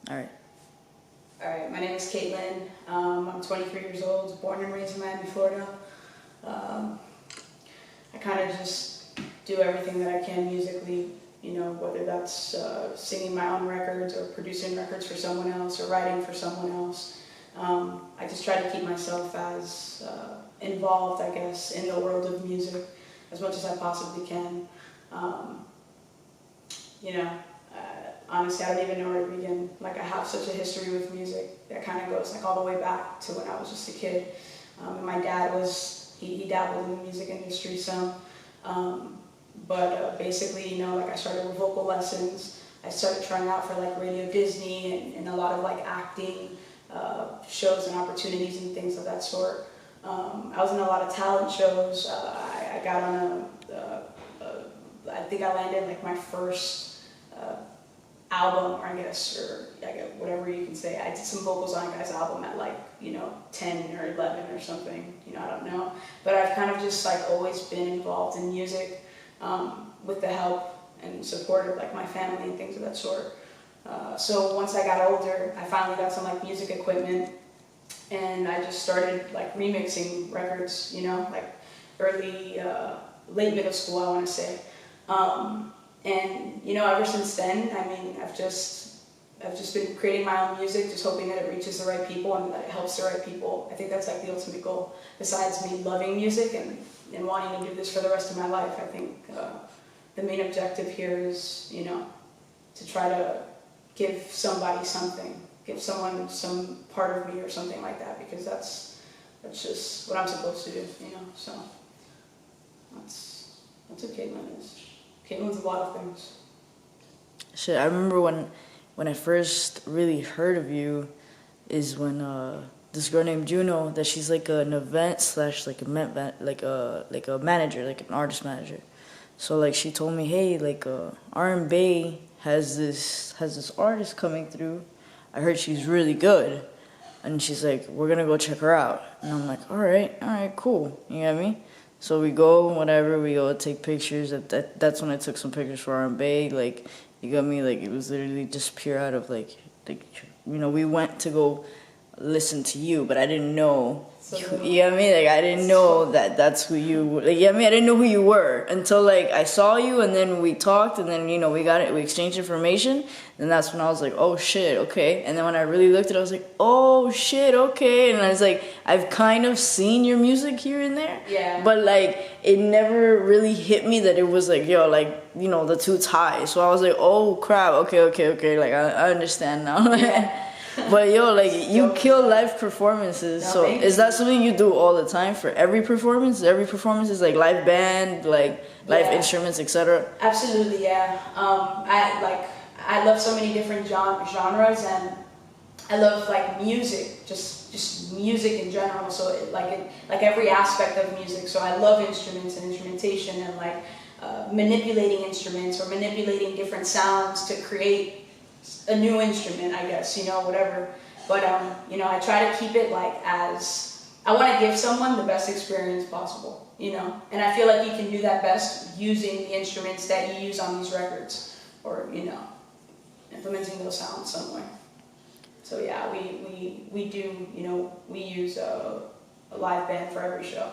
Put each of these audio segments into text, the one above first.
All right. All right, my name is Ktln. I'm 23 years old, born and raised in Miami, Florida. I kind of just do everything that I can musically, whether that's singing my own records or producing records for someone else or writing for someone else. I just try to keep myself as involved, I guess, in the world of music as much as I possibly can. Honestly, I don't even know where to begin. Like, I have such a history with music that kind of goes like all the way back to when I was just a kid. And my dad he dabbled in the music industry some. But basically, like I started with vocal lessons. I started trying out for like Radio Disney and a lot of like acting shows and opportunities and things of that sort. I was in a lot of talent shows. I got on I think I landed like my first album, I guess, or whatever you can say. I did some vocals on a guy's album at like, 10 or 11 or something, I don't know. But I've kind of just like always been involved in music with the help and support of like my family and things of that sort. So once I got older, I finally got some like music equipment and I just started like remixing records, like late middle school, I want to say. And ever since then, I mean, I've just been creating my own music, just hoping that it reaches the right people and that it helps the right people. I think that's like the ultimate goal. Besides me loving music and wanting to do this for the rest of my life, I think the main objective here is, to try to give somebody something, give someone some part of me or something like that, because that's just what I'm supposed to do, So that's what Ktln is. Ktln's a lot of things. Shit, I remember when I first really heard of you is when this girl named Juno, that she's like an event slash like a manager, like an artist manager. So like she told me, hey, like R&B has this artist coming through. I heard she's really good, and she's like, we're gonna go check her out. And I'm like, all right, cool. You know what I mean? So we go take pictures. That's when I took some pictures for R&B. Like, you got me, like, it was literally just pure out of, like we went to go listen to you, but I didn't know, you know what I mean? Like, I didn't know that's who you were. Like, I didn't know who you were until, like, I saw you, and then we talked, and then, we exchanged information, and that's when I was like, oh, shit, okay. And then when I really looked at it, I was like, oh, shit, okay. And I was like, I've kind of seen your music here and there. Yeah. But, like, it never really hit me that it was, like, the two ties. So I was like, oh, crap, okay. Like, I understand now. Yeah. But you kill live performances. So is that something you do all the time for every performance? Every performance is like live band, like live instruments, etc. Absolutely, yeah. I love so many different genres, and I love like music, just music in general. So like every aspect of music. So I love instruments and instrumentation and like manipulating instruments or manipulating different sounds to create a new instrument, I guess, whatever. But, I try to keep it like I want to give someone the best experience possible, And I feel like you can do that best using the instruments that you use on these records or, implementing those sounds somewhere. So yeah, we do, we use a live band for every show.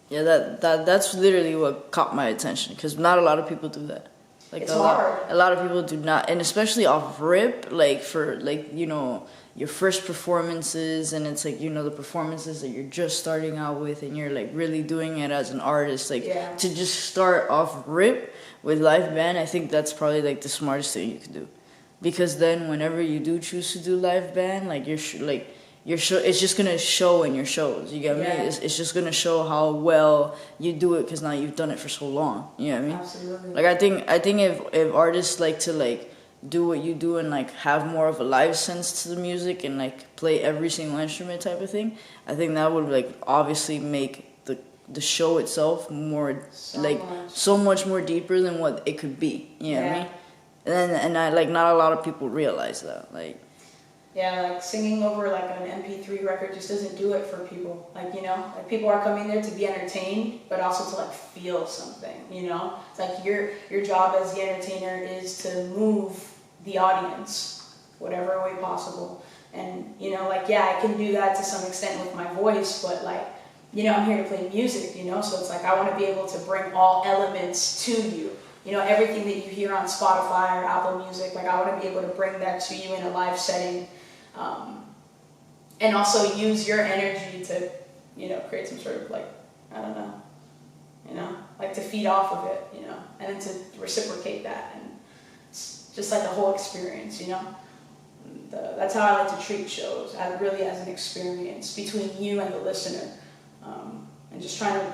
Yeah, that's literally what caught my attention, because not a lot of people do that. Like it's hard. A lot of people do not, and especially off rip, like for like your first performances, and it's like the performances that you're just starting out with, and you're like really doing it as an artist, like to just start off rip with live band. I think that's probably like the smartest thing you could do, because then whenever you do choose to do live band, like your show, it's just gonna show in your shows. You get me? It's just gonna show how well you do it, because now you've done it for so long. You know what I mean? Absolutely. Like I think if artists like to like do what you do and like have more of a live sense to the music and like play every single instrument type of thing, I think that would like obviously make the show itself more so much more deeper than what it could be. You know what I mean? And I like not a lot of people realize that. Like Yeah, like singing over like an MP3 record just doesn't do it for people. Like, you know, like people are coming there to be entertained, but also to like feel something, you know? It's like your job as the entertainer is to move the audience, whatever way possible. And, you know, like, yeah, I can do that to some extent with my voice, but like, you know, I'm here to play music, you know? So it's like, I want to be able to bring all elements to you. You know, everything that you hear on Spotify or Apple Music, like I want to be able to bring that to you in a live setting. And also use your energy to, you know, create some sort of like, I don't know, you know, like to feed off of it, you know, and then to reciprocate that. And it's just like a whole experience, you know. That's how I like to treat shows, really as an experience between you and the listener. And just trying to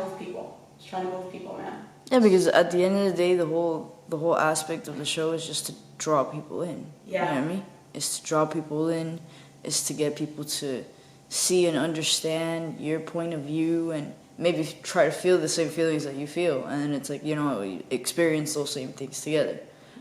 move people. Just trying to move people, man. Yeah, because at the end of the day, the whole aspect of the show is just to draw people in. Yeah. You know what I mean? It's to draw people in, is to get people to see and understand your point of view and maybe try to feel the same feelings that you feel. And then it's like, you know, we experience those same things together.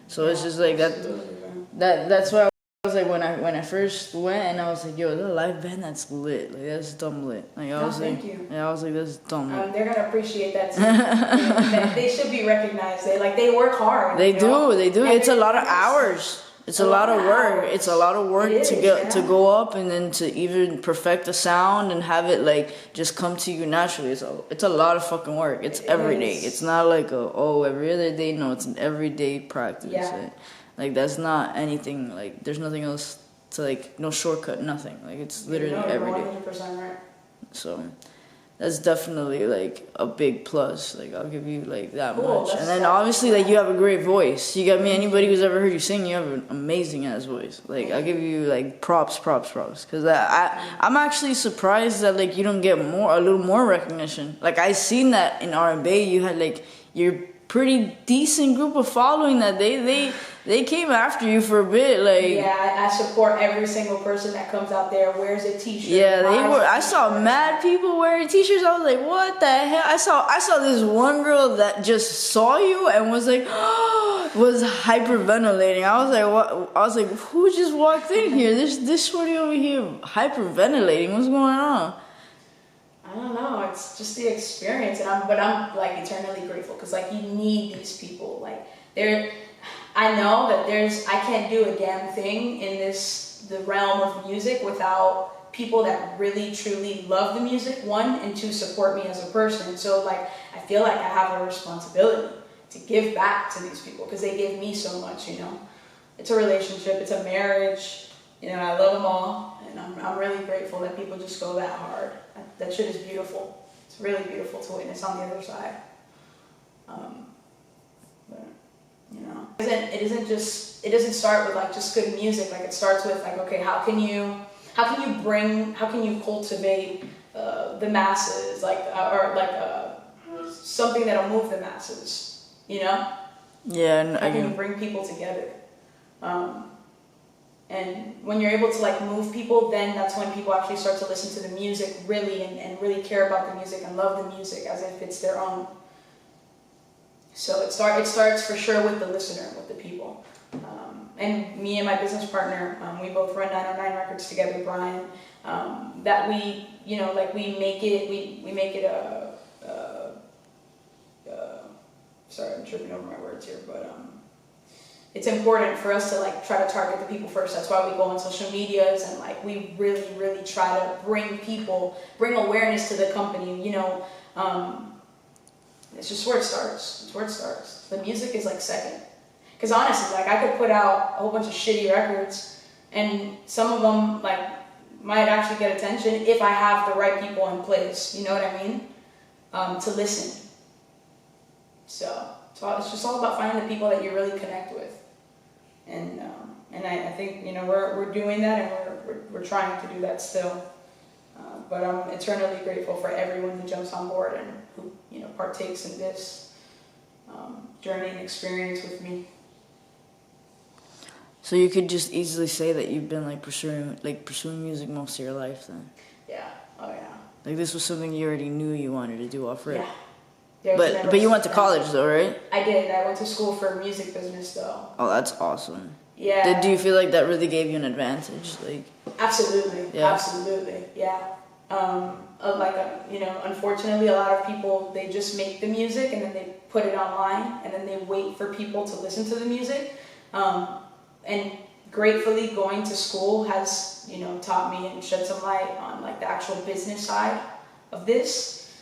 So it's just like that's why I was like when I first went and I was like, yo, the live band that's lit. Like that's dumb lit. Like I was like, yeah, I was like, that's dumb lit. They're gonna appreciate that too. They should be recognized. They work hard. They do. It's a lot of hours. It's a lot of work. It's a lot of work to go up and then to even perfect the sound and have it like just come to you naturally. It's a lot of fucking work. It's every day. It's not like every other day. No, it's an everyday practice. Yeah. Like that's not anything. Like there's nothing else to like no shortcut. Nothing. Like it's literally every day. 100% right. So that's definitely like a big plus. Like I'll give you like that Cool, much. And then obviously like you have a great voice. You got me. Anybody who's ever heard you sing, you have an amazing ass voice. Like I'll give you like props. Because I'm actually surprised that like you don't get a little more recognition. Like I seen that in R&B, you had like your pretty decent group of following that they came after you for a bit. Like yeah, I support every single person that comes out there, wears a t-shirt. Yeah, they were. I saw mad people wearing t-shirts. I was like, what the hell? I saw this one girl that just saw you and was like, was hyperventilating. I was like, what? I was like, who just walked in here? This shorty over here hyperventilating. What's going on? I don't know. It's just the experience, but I'm like eternally grateful because like you need these people. Like I know that I can't do a damn thing in the realm of music without people that really truly love the music, one, and two, support me as a person. So like I feel like I have a responsibility to give back to these people because they give me so much, you know. It's a relationship, it's a marriage, you know, I love them all, and I'm really grateful that people just go that hard. That shit is beautiful. It's really beautiful to witness on the other side. But, you know, it doesn't start with like just good music. Like it starts with like, okay, how can you cultivate the masses, like something that'll move the masses, you know? Yeah, and how can you bring people together? And when you're able to like move people, then that's when people actually start to listen to the music really and really care about the music and love the music as if it's their own. So it starts for sure with the listener, with the people. And me and my business partner, we both run 909 Records together, Brian. That we, you know, like we make it sorry, I'm tripping over my words here, but it's important for us to like try to target the people first. That's why we go on social medias and like we really, really try to bring awareness to the company. You know, it's just where it starts. It's where it starts. The music is like second. Because honestly, like I could put out a whole bunch of shitty records, and some of them like might actually get attention if I have the right people in place. You know what I mean? To listen. So it's just all about finding the people that you really connect with. And I think, you know, we're doing that, and we're trying to do that still. But I'm eternally grateful for everyone who jumps on board and who, you know, partakes in this journey and experience with me. So you could just easily say that you've been like pursuing music most of your life then. Yeah. Oh yeah. Like this was something you already knew you wanted to do off rip. Yeah. But you went to college though, right? I did. I went to school for music business though. Oh, that's awesome. Yeah. Do you feel like that really gave you an advantage? Like, Absolutely. yeah. Absolutely. Yeah. Unfortunately, a lot of people, they just make the music and then they put it online and then they wait for people to listen to the music. And gratefully, going to school has, taught me and shed some light on like the actual business side of this,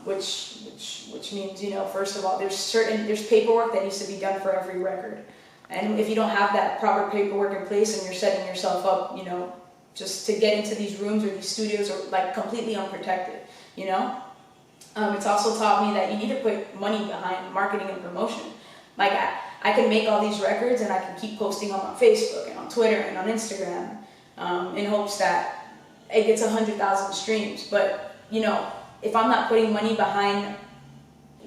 which means, first of all, there's paperwork that needs to be done for every record. And if you don't have that proper paperwork in place and you're setting yourself up, just to get into these rooms or these studios or like completely unprotected, it's also taught me that you need to put money behind marketing and promotion. Like I can make all these records and I can keep posting them on Facebook and on Twitter and on Instagram in hopes that it gets 100,000 streams. But, if I'm not putting money behind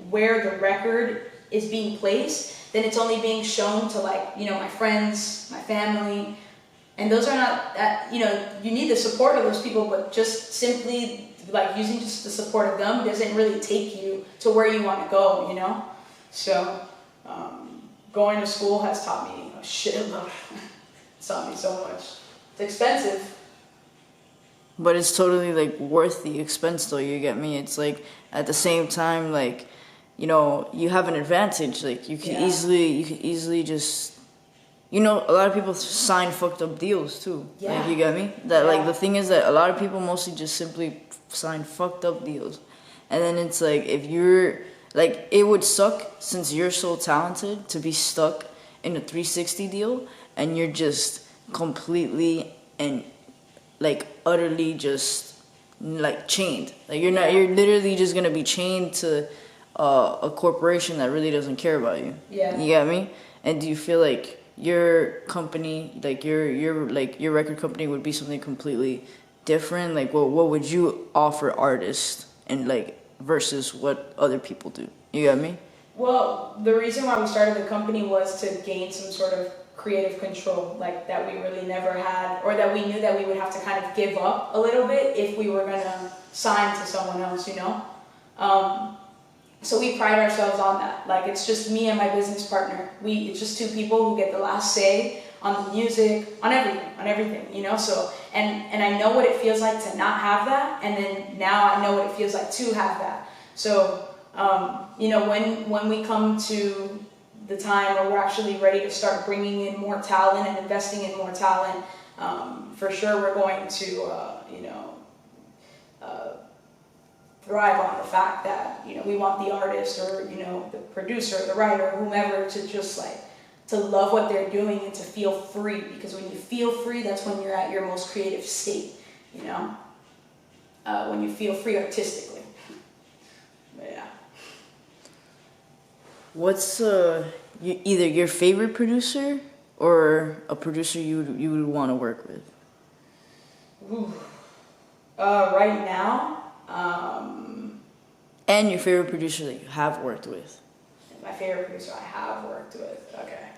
where the record is being placed, then it's only being shown to like, my friends, my family, and those are not that, you need the support of those people, but just simply like using just the support of them doesn't really take you to where you want to go, So going to school has taught me a shitload. It's taught me so much. It's expensive. But it's totally like worth the expense though, you get me? It's like at the same time, like, you have an advantage. Like you can easily just, a lot of people sign fucked up deals too. Yeah. Like, you get me? That like the thing is that a lot of people mostly just simply sign fucked up deals. And then it's like, if you're like, it would suck since you're so talented to be stuck in a 360 deal and you're just completely and like utterly just like chained. Like you're literally just gonna be chained to a corporation that really doesn't care about you. Yeah. You get me? And do you feel like your company, like your record company would be something completely different? Like what would you offer artists and like versus what other people do? You get me? Well, the reason why we started the company was to gain some sort of creative control, like that we really never had, or that we knew that we would have to kind of give up a little bit if we were gonna sign to someone else, So we pride ourselves on that. Like it's just me and my business partner. It's just two people who get the last say on the music, on everything, So and I know what it feels like to not have that, and then now I know what it feels like to have that. So when we come to the time where we're actually ready to start bringing in more talent and investing in more talent, for sure we're going to thrive on the fact that we want the artist or the producer, the writer, whomever to just like to love what they're doing and to feel free, because when you feel free, that's when you're at your most creative state, when you feel free artistically. But yeah. What's either your favorite producer or a producer you would want to work with? Ooh. Right now. And your favorite producer that you have worked with. My favorite producer I have worked with. Okay.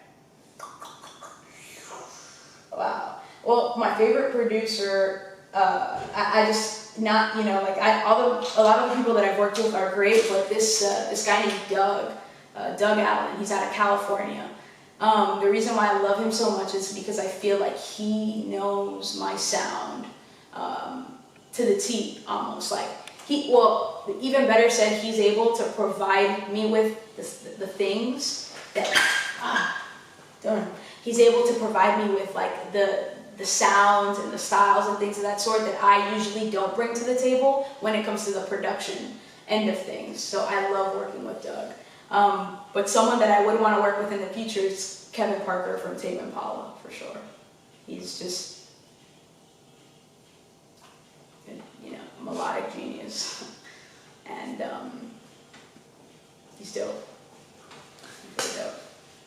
Wow. Well, my favorite producer, I just not although a lot of the people that I've worked with are great, but this guy named Doug Allen. He's out of California. The reason why I love him so much is because I feel like he knows my sound to the T, almost. Like even better said, he's able to provide me with the things that he's able to provide me with like the sounds and the styles and things of that sort that I usually don't bring to the table when it comes to the production end of things. So I love working with Doug. But someone that I would want to work with in the future is Kevin Parker from Tame Impala, for sure. He's just a melodic genius. And he's dope. He's really dope.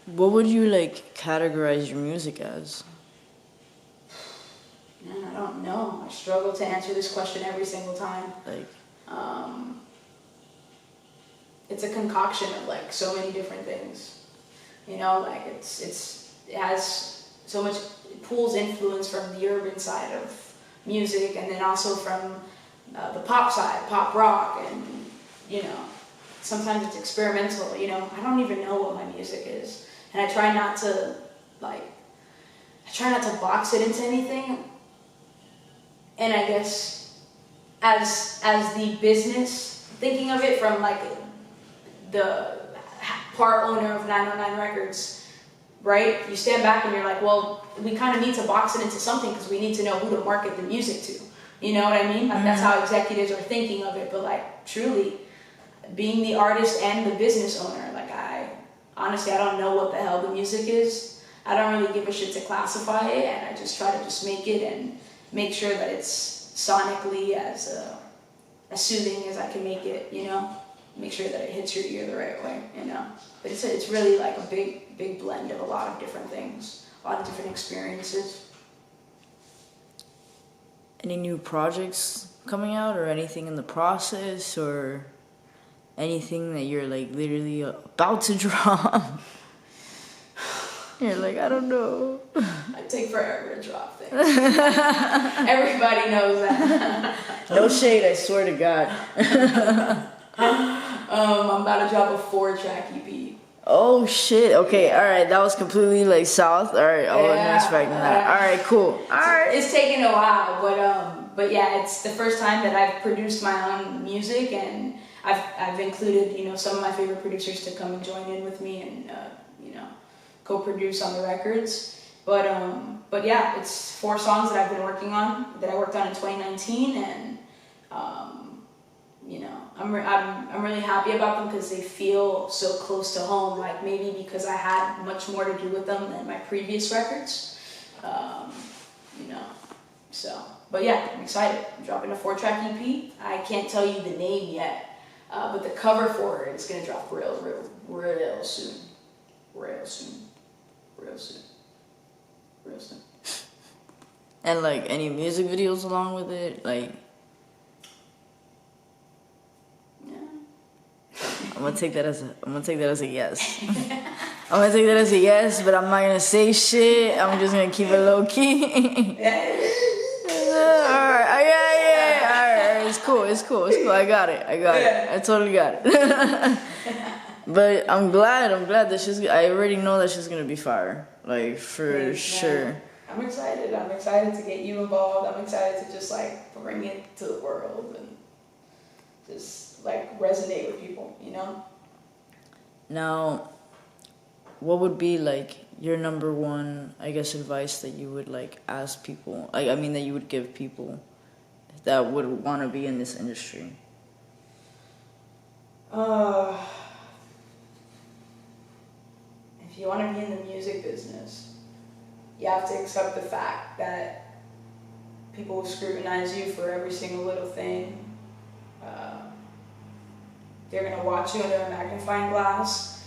What would you like categorize your music as? Man, I don't know. I struggle to answer this question every single time. Like, it's a concoction of like so many different things. Like it has so much, it pulls influence from the urban side of music, and then also from the pop side, pop rock, and sometimes it's experimental. I don't even know what my music is, and I try not to like I try not to box it into anything. And I guess as the business, thinking of it from like the part owner of 909 Records, right? You stand back and you're like, well, we kind of need to box it into something because we need to know who to market the music to. You know what I mean? Like that's how executives are thinking of it. But like truly, being the artist and the business owner, like honestly, I don't know what the hell the music is. I don't really give a shit to classify it, and I just try to just make it and make sure that it's sonically as soothing as I can make it, you know? Make sure that it hits your ear the right way, you know? But it's really like a big blend of a lot of different things, a lot of different experiences. Any new projects coming out or anything in the process or anything that you're like literally about to drop? You're like, I don't know. I take forever to drop things. Everybody knows that. No shade, I swear to God. I'm about to drop a 4-track EP. Oh shit, okay, alright, that was completely like south. Alright, I wasn't expecting that. Alright, cool. Alright. It's taken a while, but yeah, it's the first time that I've produced my own music, and I've included, you know, some of my favorite producers to come and join in with me and you know, co-produce on the records. But yeah, it's 4 songs that I've been working on, that I worked on in 2019, and you know, I'm really happy about them because they feel so close to home. Like maybe because I had much more to do with them than my previous records, you know. So, but yeah, I'm excited. I'm dropping a 4-track EP. I can't tell you the name yet, but the cover for it is gonna drop real soon. And like any music videos along with it, like. I'm gonna take that as a yes. I'm gonna take that as a yes, but I'm not gonna say shit. I'm just gonna keep it low key. Alright, alright, it's cool. I got it. I totally got it. But I'm glad that I already know that she's gonna be fire. Like for sure. I'm excited to get you involved. I'm excited to just like bring it to the world and just like resonate with people, you know? Now, what would be like your number one, I guess, advice that you would like ask people, I mean that you would give people that would want to be in this industry? If you want to be in the music business, you have to accept the fact that people will scrutinize you for every single little thing. They're going to watch you under a magnifying glass.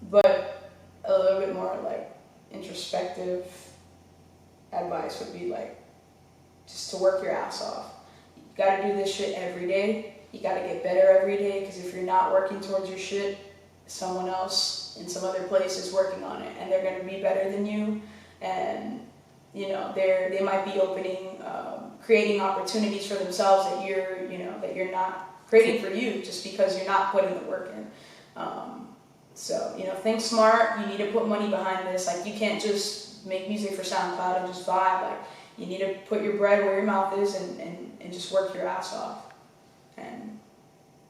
But a little bit more like introspective advice would be like just to work your ass off. You got to do this shit every day. You got to get better every day, because if you're not working towards your shit, someone else in some other place is working on it, and they're going to be better than you. And you know, they might be creating opportunities for themselves that you're not creating for you, just because you're not putting the work in. So, you know, think smart. You need to put money behind this. Like, you can't just make music for SoundCloud and just vibe. Like, you need to put your bread where your mouth is and just work your ass off. And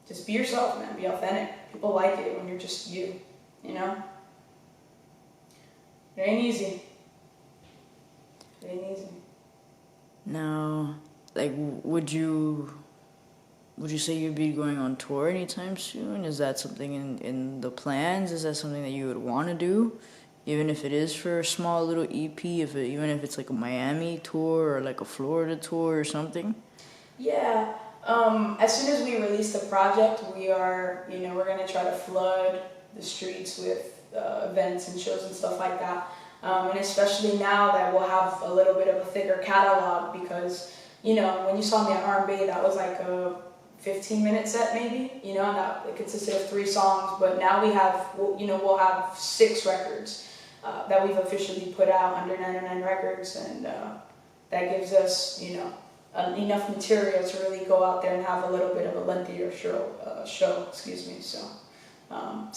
just be yourself, man. Be authentic. People like it when you're just you, you know? It ain't easy. It ain't easy. Now, like, would you say you'd be going on tour anytime soon? Is that something in the plans? Is that something that you would want to do? Even if it is for a small little EP, even if it's like a Miami tour or like a Florida tour or something? Yeah. As soon as we release the project, we're going to try to flood the streets with events and shows and stuff like that. And especially now that we'll have a little bit of a thicker catalog, because, you know, when you saw me at R&B, that was like a 15-minute set maybe, you know, and that it consisted of 3 songs. But now we'll have 6 records that we've officially put out under 909 Records, and that gives us, you know, enough material to really go out there and have a little bit of a lengthier show. Excuse me. So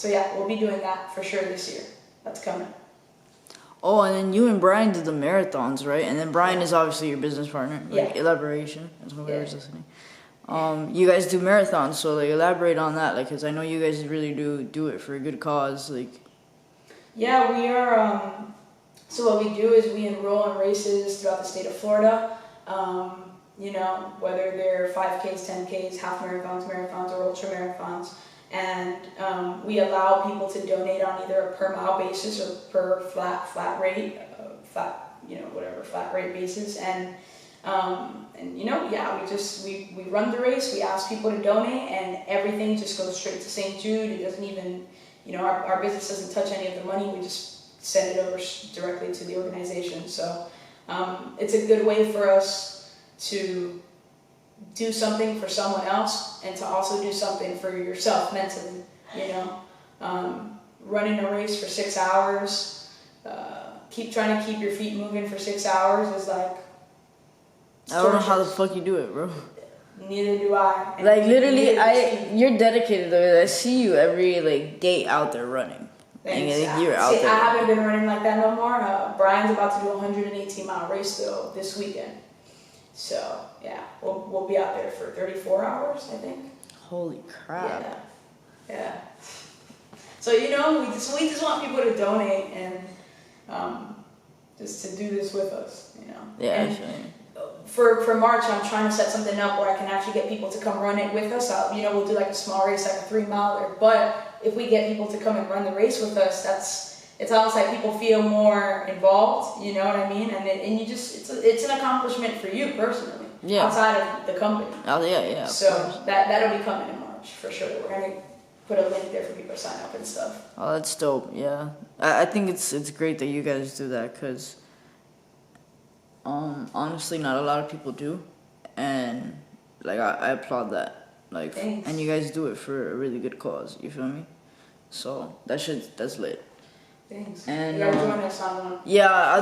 yeah, we'll be doing that for sure this year. That's coming. Oh, and then you and Brian did the marathons, right? And then Brian is obviously your business partner. Like, elaboration, as whoever's listening. You guys do marathons, so like elaborate on that, like, cause I know you guys really do it for a good cause, like. Yeah, we are. So what we do is we enroll in races throughout the state of Florida. You know, whether they're 5Ks, 10Ks, half marathons, or ultra marathons, and we allow people to donate on either a per mile basis or per flat rate, flat rate basis, and you know, yeah, we run the race, we ask people to donate, and everything just goes straight to St. Jude. It doesn't even, you know, our business doesn't touch any of the money. We just send it over directly to the organization. So it's a good way for us to do something for someone else and to also do something for yourself mentally, you know. Running a race for 6 hours, trying to keep your feet moving for 6 hours is like, I don't know how the fuck you do it, bro. Neither do I. And like literally, you're dedicated to it. I see you every like day out there running. Thanks. And you're out there. I haven't been running like that no more. Brian's about to do a 118-mile race though this weekend. So yeah, we'll be out there for 34 hours, I think. Holy crap. Yeah. So you know, we just want people to donate and just to do this with us, you know. Yeah. And for March, I'm trying to set something up where I can actually get people to come run it with us. We'll do like a small race, like a 3-miler. But if we get people to come and run the race with us, it's almost like people feel more involved. You know what I mean? And you just it's an accomplishment for you personally. Yeah. Outside of the company. Oh yeah. So that'll be coming in March for sure. We're gonna put a link there for people to sign up and stuff. Oh, that's dope. Yeah, I think it's great that you guys do that because. Honestly, not a lot of people do, and like I applaud that. Like, thanks. And you guys do it for a really good cause. You feel me? So that's lit. Thanks. And you gotta join us on one. Yeah,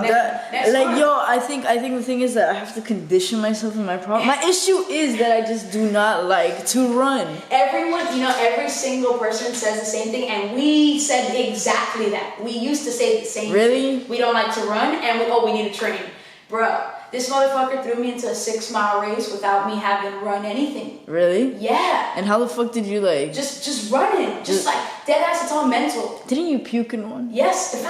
next like month. yo, I think the thing is that I have to condition myself in my problem. My issue is that I just do not like to run. Everyone, every single person says the same thing, and we said exactly that. We used to say the same Really? thing. We don't like to run, and we need to train. Bro, this motherfucker threw me into a 6-mile race without me having run anything. Really? Yeah. And how the fuck did you like? Just running. Just like dead ass. It's all mental. Didn't you puke in one? Yes, that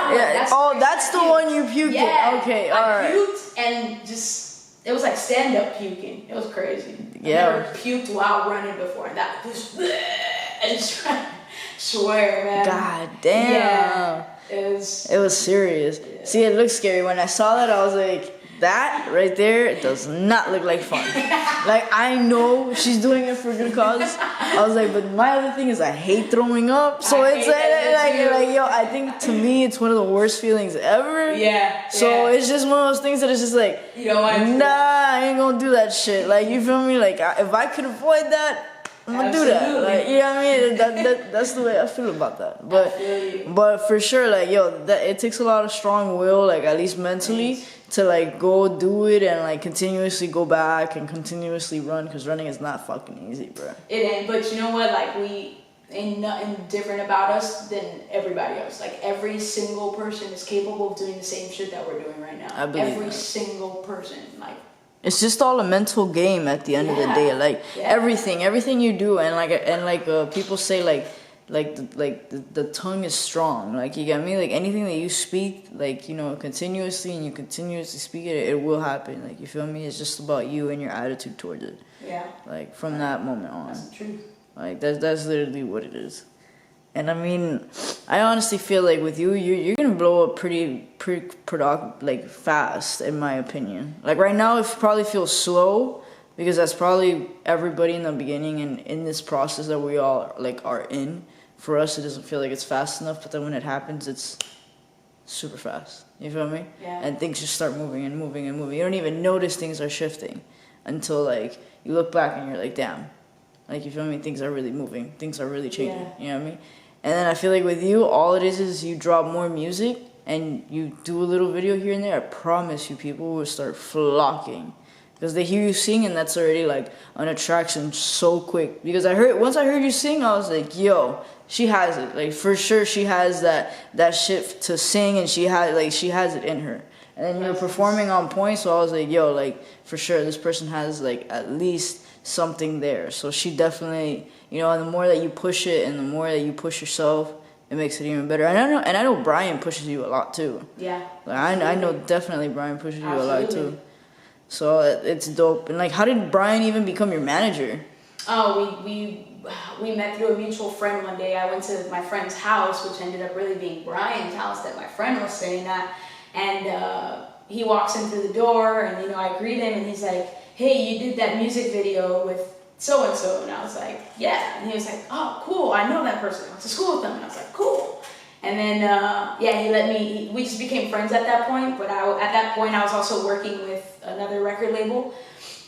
one. Yeah. That's the one you puked in. Okay, I puked and it was like stand up puking. It was crazy. Yeah. I never puked while running before, and that was I just swear, man. God damn. Yeah. It was serious. Yeah. See, it looked scary. When I saw that, I was like, that right there does not look like fun. Like, I know she's doing it for a good cause. I was like, but my other thing is I hate throwing up. So it's like, yo, I think to me it's one of the worst feelings ever. Yeah. So it's just one of those things that it's just like, I ain't gonna do that shit. Like, you feel me? Like, if I could avoid that, I'm gonna do that. Like, you know what I mean? That's the way I feel about that. But for sure, like, yo, it takes a lot of strong will, like, at least mentally, to like go do it and like continuously go back and continuously run, because running is not fucking easy, bro. It ain't. But you know what? Like, ain't nothing different about us than everybody else. Like, every single person is capable of doing the same shit that we're doing right now. I believe every that. single person, like. It's just all a mental game at the end of the day. Like everything you do, and people say the tongue is strong. Like, you get me? Like, anything that you speak, like, continuously, and you continuously speak it, it will happen. Like, you feel me? It's just about you and your attitude towards it. Yeah. Like, from that moment on. That's the truth. Like, that's literally what it is. And I mean, I honestly feel like with you're gonna blow up pretty like fast, in my opinion. Like, right now, it probably feels slow, because that's probably everybody in the beginning, and in this process that we all like are in. For us, it doesn't feel like it's fast enough, but then when it happens, it's super fast. You feel me? Yeah. And things just start moving and moving and moving. You don't even notice things are shifting until like you look back and you're like, damn. Like, you feel me? Things are really moving. Things are really changing. Yeah. You know what I mean? And then I feel like with you, all it is you drop more music and you do a little video here and there. I promise you, people will start flocking Because they hear you sing, and that's already like an attraction so quick. Because once I heard you sing, I was like, yo, she has it. Like for sure, she has that shit to sing, and she has it in her. And then you were performing on point, so I was like, yo, like for sure, this person has like at least something there. So she definitely, you know, and the more that you push it, and the more that you push yourself, it makes it even better. And I know Brian pushes you a lot too. Yeah. Like, I know definitely Brian pushes you a lot Absolutely. too. So it's dope. And like, how did Brian even become your manager? Oh, we met through a mutual friend one day. I went to my friend's house, which ended up really being Brian's house that my friend was staying at. And he walks in through the door, and you know, I greet him, and he's like, "Hey, you did that music video with so and so," and I was like, "Yeah," and he was like, "Oh, cool, I know that person. I went to school with them," and I was like, "Cool." And then yeah, he let me. We just became friends at that point. But at that point, I was also working with another record label,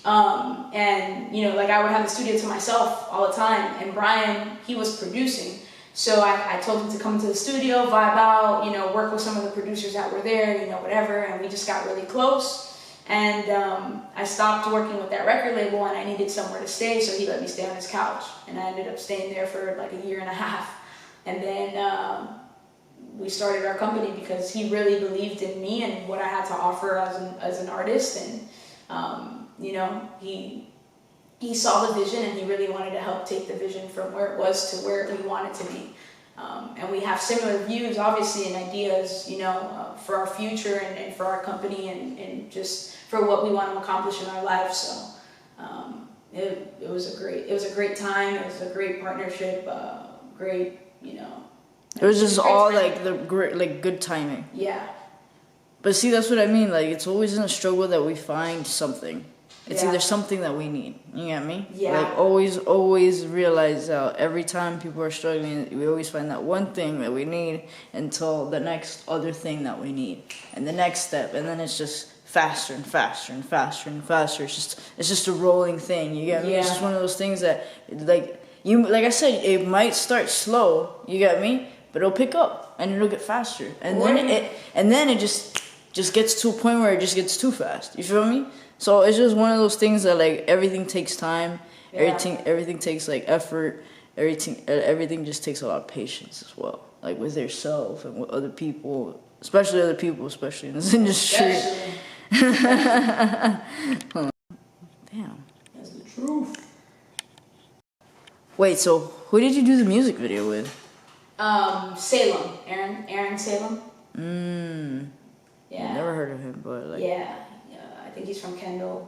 and you know, like I would have the studio to myself all the time. And Brian, he was producing. So I told him to come into the studio, vibe out, you know, work with some of the producers that were there, you know, whatever, and we just got really close. And I stopped working with that record label, and I needed somewhere to stay, so he let me stay on his couch. And I ended up staying there for like a year and a half. And then we started our company because he really believed in me and what I had to offer as an artist. And, you know, he saw the vision, and he really wanted to help take the vision from where it was to where we want it to be. And we have similar views, obviously, and ideas, you know, for our future and for our company and just for what we want to accomplish in our lives. So it was a great time. It was a great partnership. Great, you know. It was just all timing. like the great, like good timing. Yeah. But see, that's what I mean. Like, it's always in a struggle that we find something. It's Yeah. either something that we need. You get me? Yeah. Like, always realize every time people are struggling, we always find that one thing that we need until the next other thing that we need. And the next step. And then it's just faster and faster and faster and faster. It's just a rolling thing. You get me? It's Yeah. just one of those things that, like I said, it might start slow. You get me? But it'll pick up and it'll get faster. And then it just gets to a point where it just gets too fast. You feel me? So it's just one of those things that like everything takes time. Yeah. Everything takes like effort. Everything just takes a lot of patience as well. Like with yourself and with other people, especially in this industry. Damn. That's the truth. Wait, so who did you do the music video with? Salem. Aaron Salem. Yeah. Never heard of him, but like. Yeah, I think he's from Kendall.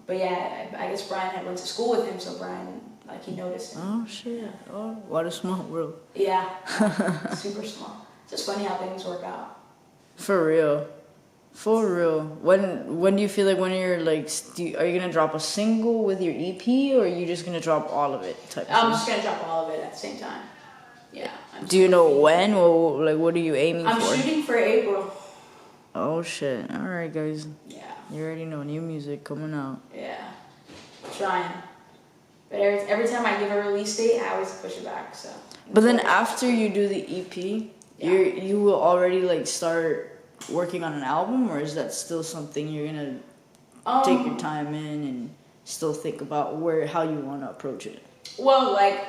But yeah, I guess Brian had went to school with him, so Brian, like, he noticed him. Oh shit! Oh, what a small world. Yeah, super small. It's just funny how things work out. For real. When do you feel like when you're like, are you gonna drop a single with your EP, or are you just gonna drop all of it? I'm just gonna drop all of it at the same time. Yeah. Do you know when, or like what are you aiming for? I'm shooting for April. Oh shit! All right, guys. Yeah. You already know new music coming out. Yeah. Trying. But every time I give a release date, I always push it back. So. But then after you do the EP, Yeah. you will already like start working on an album, or is that still something you're gonna take your time in and still think about how you want to approach it? Well, like,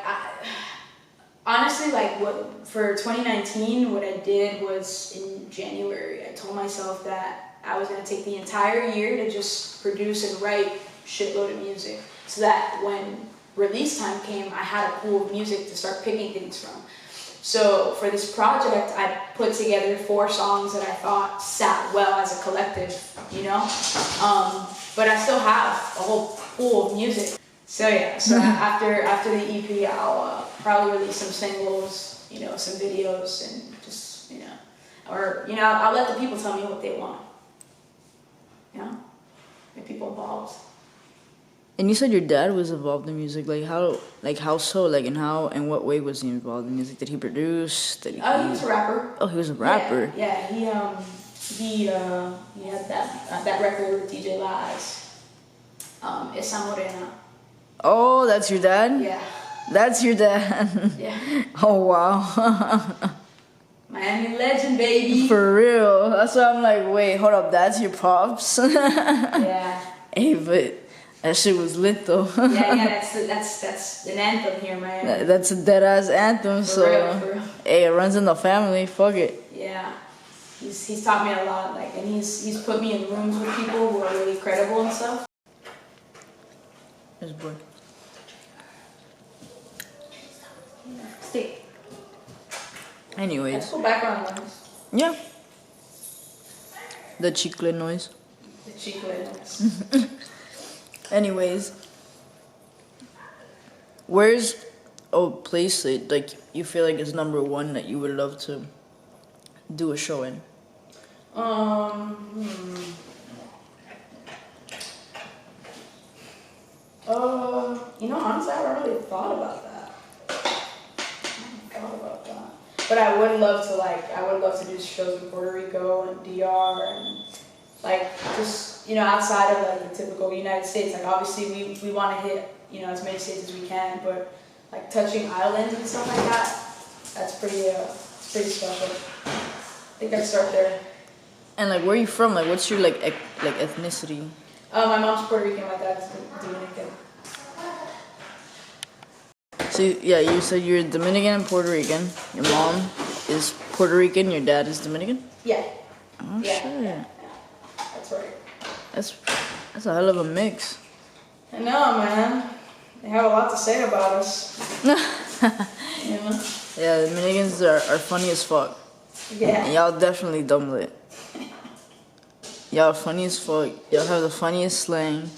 honestly, like, for 2019, what I did was in January, I told myself that I was going to take the entire year to just produce and write shitload of music, so that when release time came, I had a pool of music to start picking things from. So for this project, I put together 4 songs that I thought sat well as a collective, you know? But I still have a whole pool of music. So yeah, so after the EP, I'll probably release some singles, you know, some videos, and just, you know, or, you know, I'll let the people tell me what they want. You know? Get people involved. And you said your dad was involved in music. How so? Like, in what way was he involved in music? Did he produce? He was a rapper. Oh, he was a rapper. Yeah, he had that record with DJ Lies. Esa Morena. Oh, that's your dad? Yeah. That's your dad. Yeah. Oh wow. Miami legend, baby. For real. That's why I'm like, wait, hold up, that's your pops? Yeah. Hey, but that shit was lit though. Yeah, that's an anthem here, man. That's a dead ass anthem. For real, for real. Hey, it runs in the family. Fuck it. Yeah, he's taught me a lot, like, and he's put me in rooms with people who are really credible and stuff. This boy. Stay. Anyways. That's cool background noise. Yeah. The chicle noise. The chicle noise. Anyways. Where's a place that like you feel like is number one that you would love to do a show in? Honestly, I haven't really thought about that. But I would love to do shows in Puerto Rico and DR and like just, outside of like the typical United States. Like obviously we want to hit, as many states as we can, but like touching islands and stuff like that, that's pretty special. I think I'd start there. And like where are you from? Like what's your like ethnicity? My mom's Puerto Rican, my dad's Dominican. So yeah, you said you're Dominican and Puerto Rican. Your mom is Puerto Rican, your dad is Dominican? Yeah. Oh yeah, shit. yeah. That's right. That's a hell of a mix. I know, man. They have a lot to say about us. Yeah, Dominicans are funny as fuck. Yeah. And y'all definitely dumb lit. Y'all funny as fuck. Y'all have the funniest slang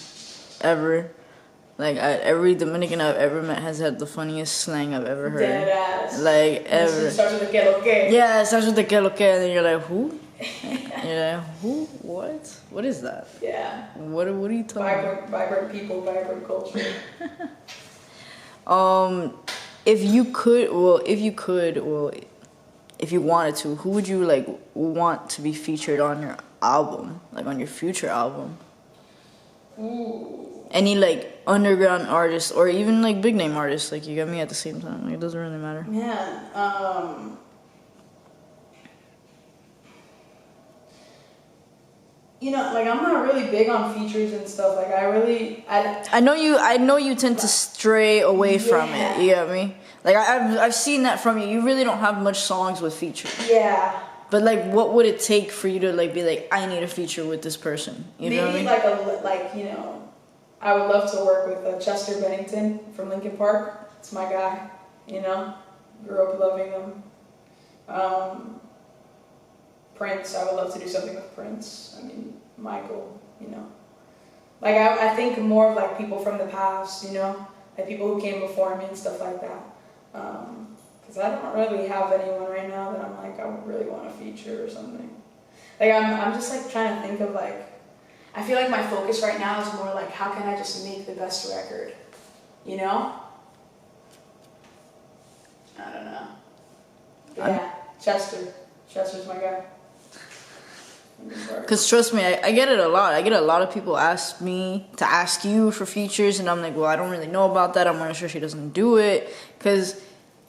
ever. Like every Dominican I've ever met has had the funniest slang I've ever heard. Dead ass. Like ever. It starts with the que lo que. Yeah, it starts with the que lo que, and then you're like, who? And you're like, who? What? What is that? Yeah. What are you talking about? Vibrant people, vibrant culture. If you wanted to, who would you like want to be featured on your album, like on your future album? Ooh. Any like underground artists or even like big name artists, like you got me at the same time. Like it doesn't really matter. Man, like I'm not really big on features and stuff. Like I know you tend to stray away from it. You get me? Like I've seen that from you. You really don't have much songs with features. Yeah. But like, what would it take for you to like be like, I need a feature with this person? You know what I mean? I would love to work with Chester Bennington from Linkin Park. It's my guy. Grew up loving him. Prince. I would love to do something with Prince. I mean, Michael. Like I think more of like people from the past. Like people who came before me and stuff like that. Because I don't really have anyone right now that I'm like, I would really want to feature or something. Like I'm just like trying to think of like, I feel like my focus right now is more like, how can I just make the best record? I don't know. Yeah, Chester's my guy. Because trust me, I get it a lot. I get a lot of people ask me to ask you for features, and I'm like, well, I don't really know about that. I'm not sure she doesn't do it. Because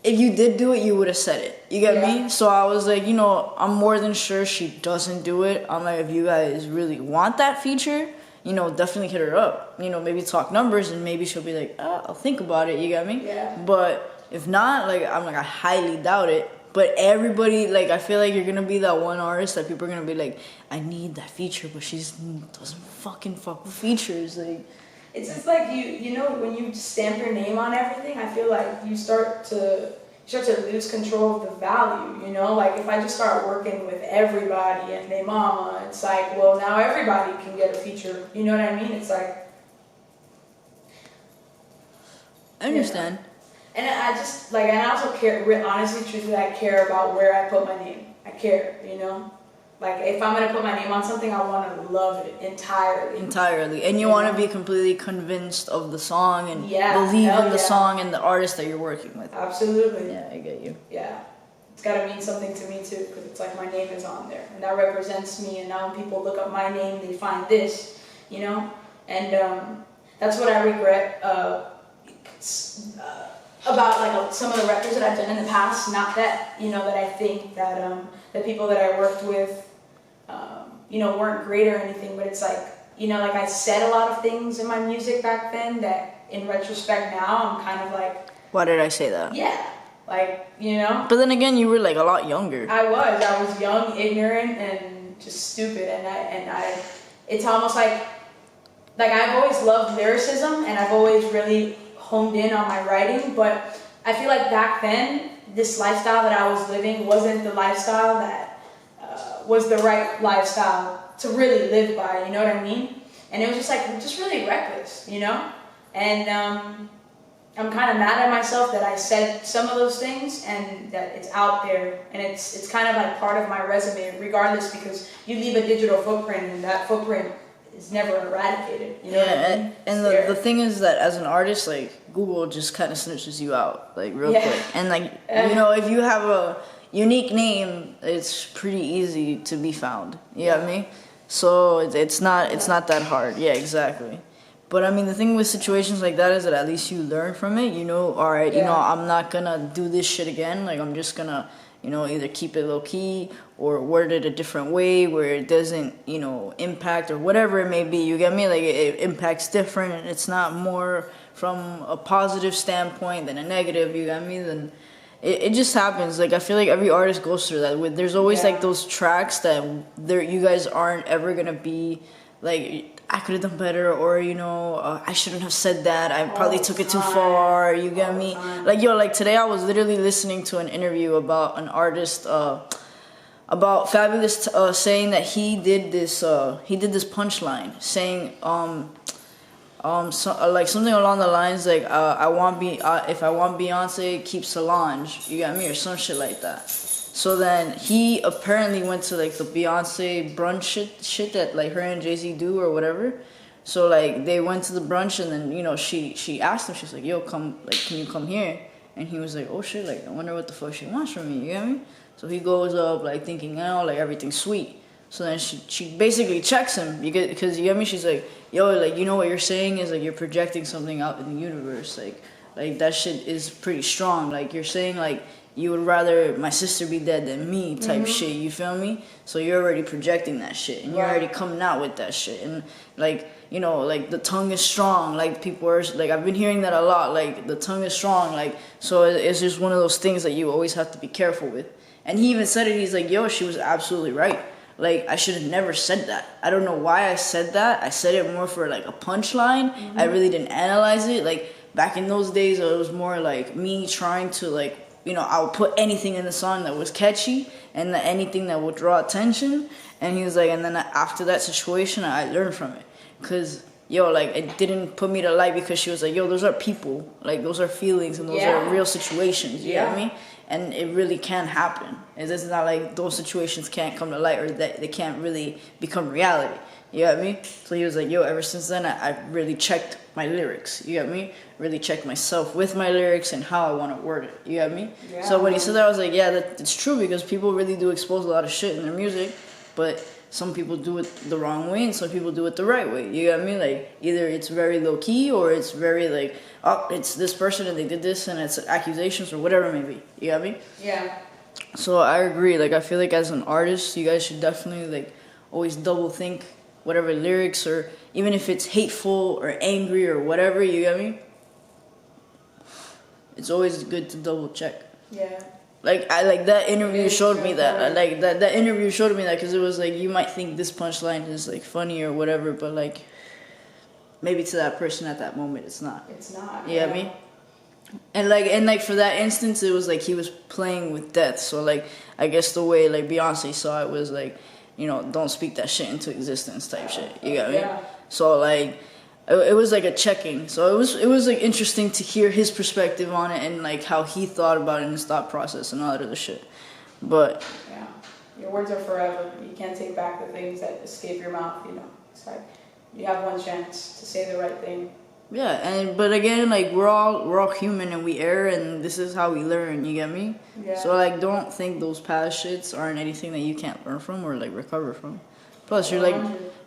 if you did do it, you would have said it. You get me? So I was like, I'm more than sure she doesn't do it. I'm like, if you guys really want that feature, definitely hit her up. Maybe talk numbers, and maybe she'll be like, I'll think about it. You get me? Yeah. But if not, like, I'm like, I highly doubt it. But everybody, like, I feel like you're gonna be that one artist that people are gonna be like, I need that feature, but she doesn't fucking fuck with features. Like, it's just like when you stamp your name on everything, I feel like you start to lose control of the value. Like if I just start working with everybody and their mama, it's like, well, now everybody can get a feature. You know what I mean? It's like, I understand. And I just, like, and I also care, honestly, truthfully, I care about where I put my name. I care, Like, if I'm going to put my name on something, I want to love it entirely. Entirely. And you want to be completely convinced of the song and believe in the song and the artist that you're working with. Absolutely. Yeah, I get you. Yeah. It's got to mean something to me, too, because it's like my name is on there. And that represents me, and now when people look up my name, they find this, And that's what I regret about like some of the records that I've done in the past. Not that that I think that the people that I worked with weren't great or anything, but it's like you know, like I said a lot of things in my music back then that in retrospect now I'm kind of like, Why did I say that? yeah, like, you know. But then again, you were like a lot younger. I was young, ignorant, and just stupid, and I, it's almost like I've always loved lyricism, and I've always really honed in on my writing, but I feel like back then, this lifestyle that I was living wasn't the lifestyle that was the right lifestyle to really live by, you know what I mean? And it was just like, just really reckless, you know? And I'm kind of mad at myself that I said some of those things and that it's out there, and it's kind of like part of my resume regardless, because you leave a digital footprint and that footprint is never eradicated, you know what I mean? And the thing is that as an artist, like, Google just kind of snitches you out, like, real quick. And, like, you know, if you have a unique name, it's pretty easy to be found, you know what I mean? So it's not that hard. Yeah, exactly. But I mean, the thing with situations like that is that at least you learn from it. You know, all right, you know, I'm not gonna do this shit again. Like, I'm just gonna, you know, either keep it low key or word it a different way where it doesn't, you know, impact or whatever it may be. You get me? Like, it impacts different, and it's not more from a positive standpoint than a negative. You got me? Then it just happens. Like, I feel like every artist goes through that. There's always like those tracks that you guys aren't ever gonna be like, I could have done better, or, you know, I shouldn't have said that. I probably took it too far. You get me? Like, yo, like today I was literally listening to an interview about an artist, about Fabulous, saying that he did this punchline, saying, like something along the lines like, if I want Beyonce, keep Solange. You got me, or some shit like that. So then he apparently went to like the Beyonce brunch shit that like her and Jay-Z do or whatever. So like they went to the brunch, and then, you know, she asked him, she's like, yo, come, like, can you come here? And he was like, oh shit, like, I wonder what the fuck she wants from me, you get me? So he goes up like thinking, oh, like everything's sweet. So then she basically checks him because you get me? She's like, yo, like, you know what you're saying is like you're projecting something out in the universe. Like that shit is pretty strong. Like, you're saying like you would rather my sister be dead than me type shit, you feel me? So you're already projecting that shit, and you're already coming out with that shit. And like, you know, like the tongue is strong. Like, people are like, I've been hearing that a lot. Like, the tongue is strong. Like, so it's just one of those things that you always have to be careful with. And he even said it. He's like, yo, she was absolutely right. Like, I should have never said that. I don't know why I said that. I said it more for like a punchline. I really didn't analyze it. Like, back in those days, it was more like me trying to, like, you know, I would put anything in the song that was catchy and anything that would draw attention. And he was like, and then after that situation, I learned from it. Because, yo, like, it didn't put me to light, because she was like, yo, those are people. Like, those are feelings, and those are real situations. You know what I mean? And it really can happen. It's not like those situations can't come to light, or that they can't really become reality. You get me? So he was like, yo, ever since then, I really checked my lyrics. You get me? Really checked myself with my lyrics and how I want to word it. You get me? Yeah. So when he said that, I was like, yeah, it's true, because people really do expose a lot of shit in their music, but some people do it the wrong way and some people do it the right way. You get me? Like, either it's very low key, or it's very like, oh, it's this person and they did this and it's accusations or whatever it may be. You get me? Yeah. So I agree. Like, I feel like as an artist, you guys should definitely like always double think whatever lyrics, or even if it's hateful or angry or whatever, you get me? It's always good to double check. Yeah. Like, that interview showed me that. Like, that interview showed me that, because it was like, you might think this punchline is like funny or whatever, but like, maybe to that person at that moment, it's not. It's not. You get me? And like for that instance, it was like he was playing with death. So like, I guess the way like Beyonce saw it was like, you know, don't speak that shit into existence type shit. You got me? Yeah. So like, it was like a checking. So it was like interesting to hear his perspective on it, and like how he thought about it and his thought process and all that other shit. But yeah, your words are forever. You can't take back the things that escape your mouth. You know, it's like you have one chance to say the right thing. Yeah, but again, like, we're all human and we err, and this is how we learn. You get me? Yeah. So like, don't think those past shits aren't anything that you can't learn from or like recover from. Plus, you're like,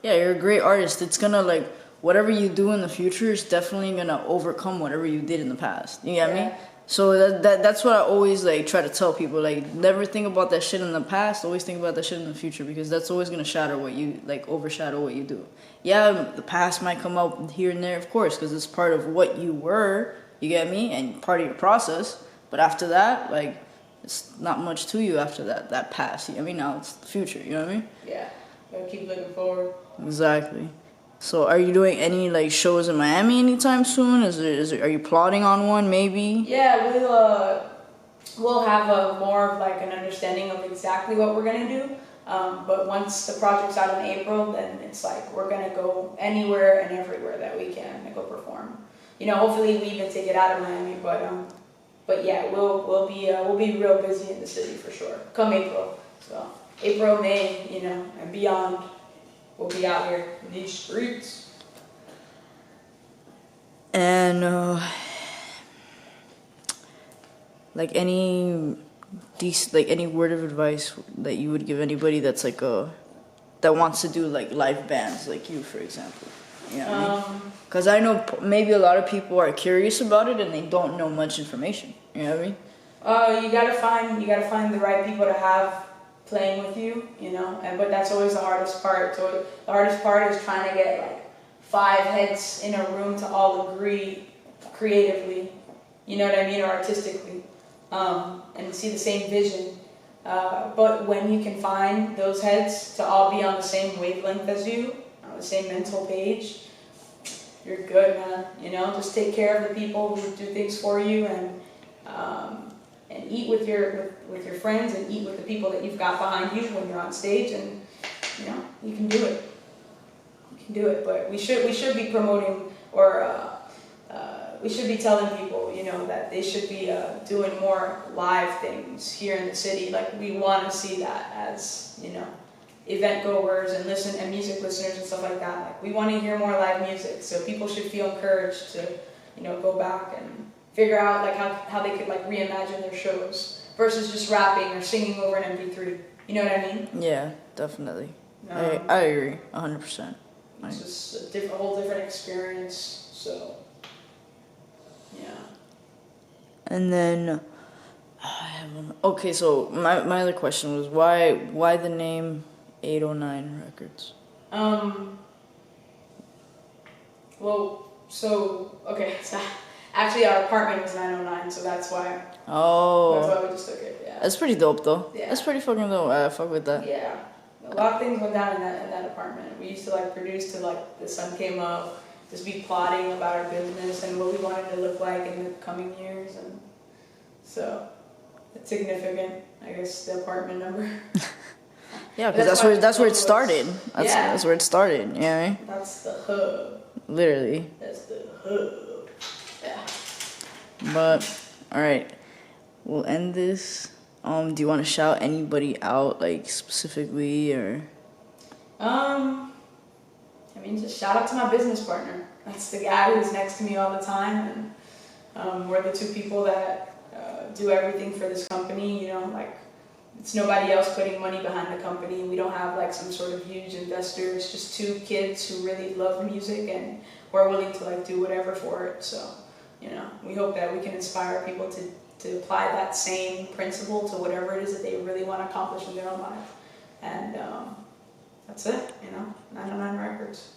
yeah, you're a great artist. It's gonna like, whatever you do in the future is definitely gonna overcome whatever you did in the past. You get me? So that's what I always like try to tell people. Like, never think about that shit in the past. Always think about that shit in the future, because that's always gonna shatter what you like, overshadow what you do. Yeah, the past might come up here and there, of course, because it's part of what you were. You get me, and part of your process. But after that, like, it's not much to you after that past. You know what I mean? Now it's the future. You know what I mean? Yeah, gotta keep looking forward. Exactly. So, are you doing any like shows in Miami anytime soon? Are you plotting on one maybe? Yeah, we'll have a more of like an understanding of exactly what we're gonna do. But once the project's out in April, then it's like we're gonna go anywhere and everywhere that we can and go perform. You know, hopefully we even take it out of Miami, but yeah, we'll be real busy in the city for sure. Come April, so April, May, you know, and beyond, we'll be out here in these streets. And like any any word of advice that you would give anybody that's like that wants to do like live bands, like you, for example. You know what I mean? Because I know maybe a lot of people are curious about it and they don't know much information. You know what I mean? You gotta find the right people to have playing with you, you know. But that's always the hardest part. So the hardest part is trying to get like 5 heads in a room to all agree creatively, you know what I mean, or artistically, and see the same vision. But when you can find those heads to all be on the same wavelength as you, on the same mental page, you're good, man. You know, just take care of the people who do things for you, and eat with your friends, and eat with the people that you've got behind you when you're on stage, and you know you can do it. You can do it. But we should be promoting, or we should be telling people, you know, that they should be doing more live things here in the city. Like, we want to see that as, you know, event goers and music listeners and stuff like that. Like, we want to hear more live music, so people should feel encouraged to, you know, go back and figure out like how they could like reimagine their shows versus just rapping or singing over an MP3. You know what I mean? Yeah, definitely. I agree 100%. It's just a whole different experience. So yeah. And then okay, so my other question was why the name 809 Records? Well, so okay, so actually our apartment was 909, so that's why. Oh. That's why we just took it. Yeah. That's pretty dope though. Yeah. That's pretty fucking dope. I fuck with that. Yeah. A lot of things went down in that apartment. We used to like produce till like the sun came up, just be plotting about our business and what we wanted to look like in the coming years, and so it's significant, I guess, the apartment number. Yeah, because that's where it started. That's where it started. You know what I mean? That's the hub. Literally. That's the hub. Yeah. But all right, we'll end this. Do you want to shout anybody out, like specifically, or? I mean, just shout out to my business partner. That's the guy who's next to me all the time, and we're the two people that do everything for this company. You know, like, it's nobody else putting money behind the company. We don't have like some sort of huge investor. It's just 2 kids who really love music and we're willing to like do whatever for it. So, you know, we hope that we can inspire people to apply that same principle to whatever it is that they really want to accomplish in their own life. And that's it, you know, 909 Records.